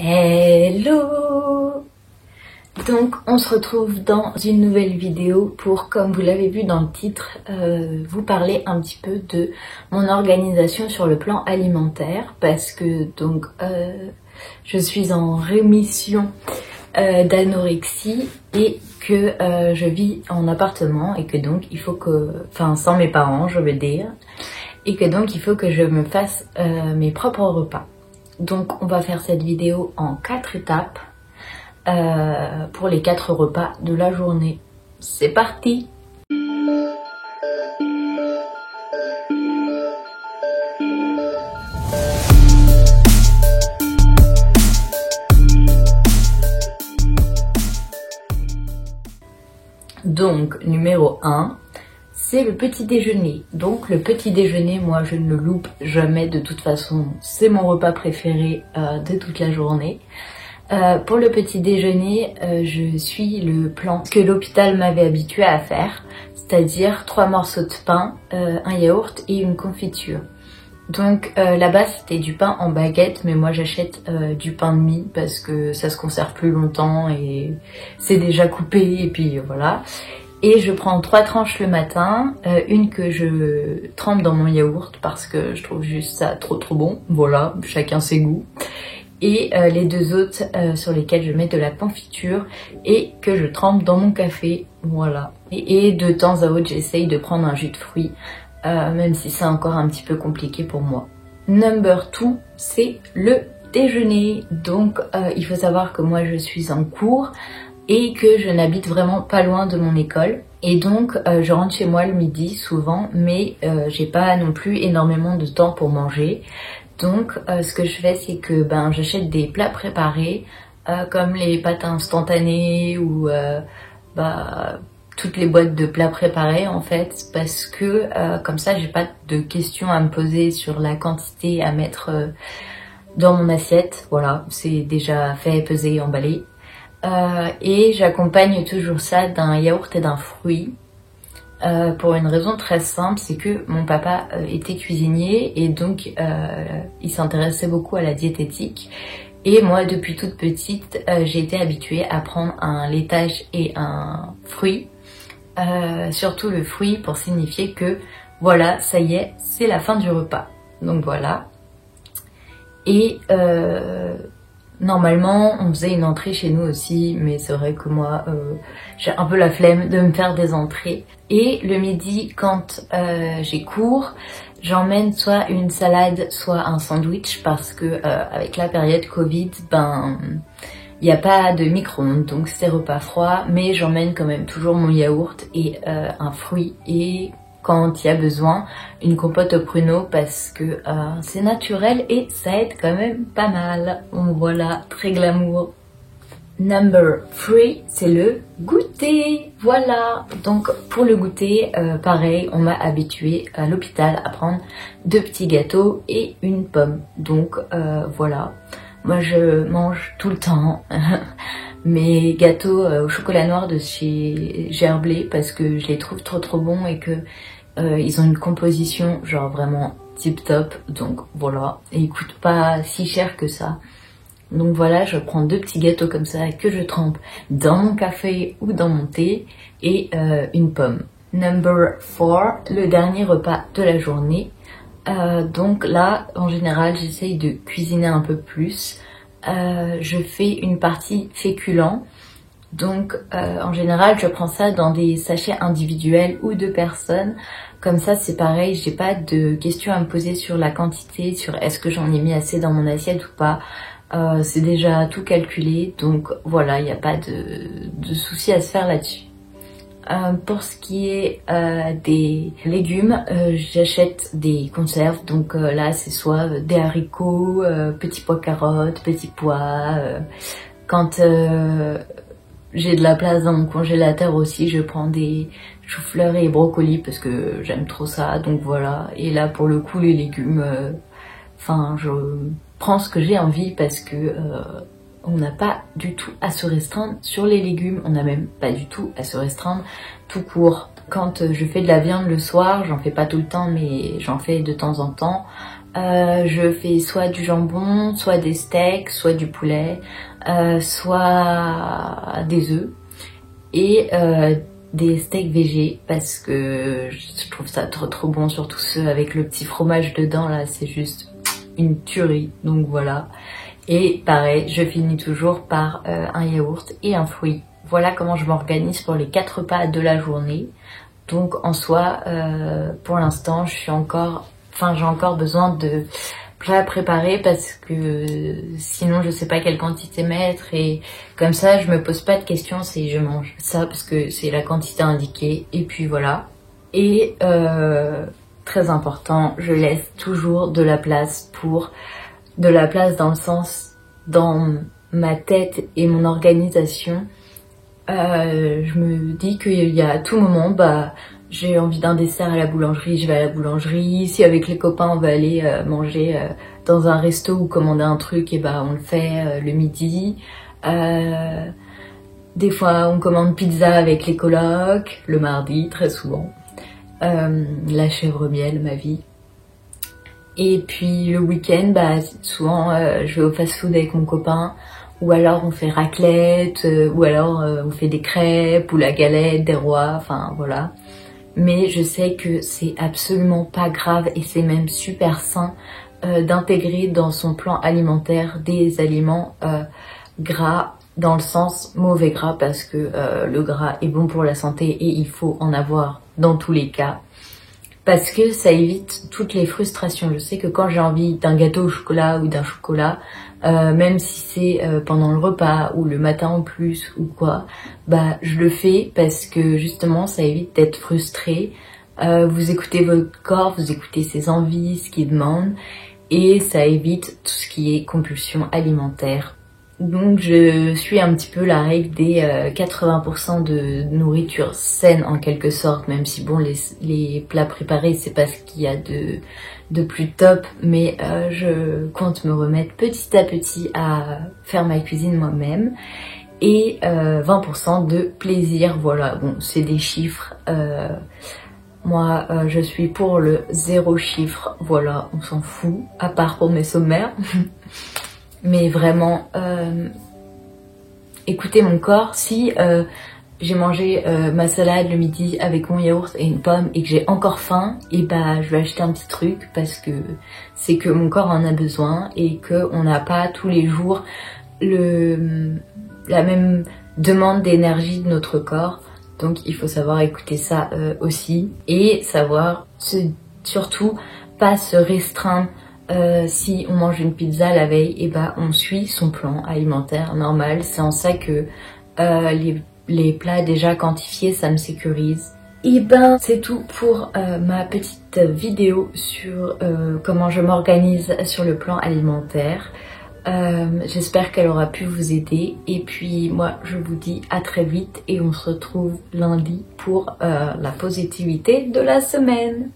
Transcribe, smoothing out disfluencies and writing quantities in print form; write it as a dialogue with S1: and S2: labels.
S1: Hello! Donc on se retrouve dans une nouvelle vidéo pour, comme vous l'avez vu dans le titre, vous parler un petit peu de mon organisation sur le plan alimentaire parce que donc je suis en rémission d'anorexie et que je vis en appartement et que donc il faut que, enfin sans mes parents je veux dire, et que donc il faut que je me fasse mes propres repas. Donc on va faire cette vidéo en 4 étapes pour les 4 repas de la journée. C'est parti! Donc numéro 1, c'est le petit déjeuner. Donc le petit déjeuner, moi je ne le loupe jamais de toute façon. C'est mon repas préféré de toute la journée. Pour le petit déjeuner, je suis le plan que l'hôpital m'avait habitué à faire, c'est-à-dire 3 morceaux de pain, un yaourt et une confiture. Donc là-bas c'était du pain en baguette, mais moi j'achète du pain de mie parce que ça se conserve plus longtemps et c'est déjà coupé et puis voilà. Et je prends 3 tranches le matin, une que je trempe dans mon yaourt parce que je trouve juste ça trop bon, voilà, chacun ses goûts. Et les 2 autres sur lesquels je mets de la confiture et que je trempe dans mon café, voilà. Et de temps à autre j'essaye de prendre un jus de fruits, même si c'est encore un petit peu compliqué pour moi. Number 2, c'est le déjeuner. Donc il faut savoir que moi je suis en cours et que je n'habite vraiment pas loin de mon école. Et donc je rentre chez moi le midi souvent, mais j'ai pas non plus énormément de temps pour manger. Donc ce que je fais c'est que j'achète des plats préparés comme les pâtes instantanées ou toutes les boîtes de plats préparés en fait, parce que comme ça j'ai pas de questions à me poser sur la quantité à mettre dans mon assiette. Voilà, c'est déjà fait, pesé, emballé. Et j'accompagne toujours ça d'un yaourt et d'un fruit. Pour une raison très simple, c'est que mon papa était cuisinier et donc il s'intéressait beaucoup à la diététique. Et moi, depuis toute petite, j'ai été habituée à prendre un laitage et un fruit. Surtout le fruit pour signifier que voilà, ça y est, c'est la fin du repas. Donc voilà. Et normalement, on faisait une entrée chez nous aussi, mais c'est vrai que moi, j'ai un peu la flemme de me faire des entrées. Et le midi, quand j'ai cours, j'emmène soit une salade, soit un sandwich, parce que avec la période Covid, il n'y a pas de micro-ondes, donc c'est repas froid, mais j'emmène quand même toujours mon yaourt et un fruit et quand il y a besoin, une compote au pruneau parce que c'est naturel et ça aide quand même pas mal. Donc voilà, très glamour. Number 3, c'est le goûter. Voilà, donc pour le goûter, pareil, on m'a habitué à l'hôpital à prendre 2 petits gâteaux et une pomme. Donc voilà, moi je mange tout le temps mes gâteaux au chocolat noir de chez Gerblé parce que je les trouve trop bons et que ils ont une composition genre vraiment tip top. Donc voilà, et ils coûtent pas si cher que ça. Donc voilà, je prends 2 petits gâteaux comme ça que je trempe dans mon café ou dans mon thé et une pomme. Number 4, le dernier repas de la journée. Donc là, en général, j'essaye de cuisiner un peu plus. Je fais une partie féculent. Donc en général, je prends ça dans des sachets individuels ou de personnes. Comme ça, c'est pareil, j'ai pas de questions à me poser sur la quantité, sur est-ce que j'en ai mis assez dans mon assiette ou pas. C'est déjà tout calculé, donc voilà, il n'y a pas de souci à se faire là-dessus. Pour ce qui est des légumes, j'achète des conserves, donc là c'est soit des haricots, petits pois carottes, petits pois. Quand j'ai de la place dans mon congélateur aussi, je prends des choux-fleurs et brocolis parce que j'aime trop ça, donc voilà. Et là pour le coup les légumes, je prends ce que j'ai envie parce que on n'a pas du tout à se restreindre sur les légumes, on n'a même pas du tout à se restreindre tout court. Quand je fais de la viande le soir, j'en fais pas tout le temps mais j'en fais de temps en temps, Je fais soit du jambon, soit des steaks, soit du poulet, soit des œufs et des steaks végés parce que je trouve ça trop bon, surtout ceux avec le petit fromage dedans là, c'est juste une tuerie, donc voilà. Et pareil, je finis toujours par un yaourt et un fruit. Voilà comment je m'organise pour les 4 repas de la journée. Donc en soi, pour l'instant, j'ai encore besoin de plats préparés parce que sinon je sais pas quelle quantité mettre et comme ça je me pose pas de questions si je mange ça parce que c'est la quantité indiquée et puis voilà. Et très important, je laisse toujours de la place dans le sens dans ma tête et mon organisation. Je me dis qu'il y a à tout moment, j'ai envie d'un dessert à la boulangerie, je vais à la boulangerie. Si avec les copains on va aller manger dans un resto ou commander un truc, et on le fait le midi. Des fois on commande pizza avec les colocs, le mardi très souvent. La chèvre miel, ma vie. Et puis le week-end, souvent je vais au fast-food avec mon copain. Ou alors on fait raclette, ou alors on fait des crêpes, ou la galette des rois, enfin voilà. Mais je sais que c'est absolument pas grave et c'est même super sain d'intégrer dans son plan alimentaire des aliments gras, dans le sens mauvais gras, parce que le gras est bon pour la santé et il faut en avoir dans tous les cas. Parce que ça évite toutes les frustrations. Je sais que quand j'ai envie d'un gâteau au chocolat ou d'un chocolat, même si c'est pendant le repas ou le matin en plus ou quoi, je le fais parce que justement ça évite d'être frustré. Vous écoutez votre corps, vous écoutez ses envies, ce qu'il demande et ça évite tout ce qui est compulsion alimentaire. Donc je suis un petit peu la règle des 80% de nourriture saine en quelque sorte, même si bon les plats préparés c'est pas ce qu'il y a de plus top, mais je compte me remettre petit à petit à faire ma cuisine moi-même. Et 20% de plaisir, voilà, bon c'est des chiffres, moi je suis pour le 0 chiffre, voilà, on s'en fout, à part pour mes sommaires. Mais vraiment, écoutez mon corps, si j'ai mangé ma salade le midi avec mon yaourt et une pomme et que j'ai encore faim, et je vais acheter un petit truc parce que c'est que mon corps en a besoin et qu'on n'a pas tous les jours la même demande d'énergie de notre corps. Donc il faut savoir écouter ça aussi et savoir surtout pas se restreindre. Si on mange une pizza la veille, on suit son plan alimentaire normal. C'est en ça que les plats déjà quantifiés, ça me sécurise. Et c'est tout pour ma petite vidéo sur comment je m'organise sur le plan alimentaire. J'espère qu'elle aura pu vous aider. Et puis moi, je vous dis à très vite et on se retrouve lundi pour la positivité de la semaine.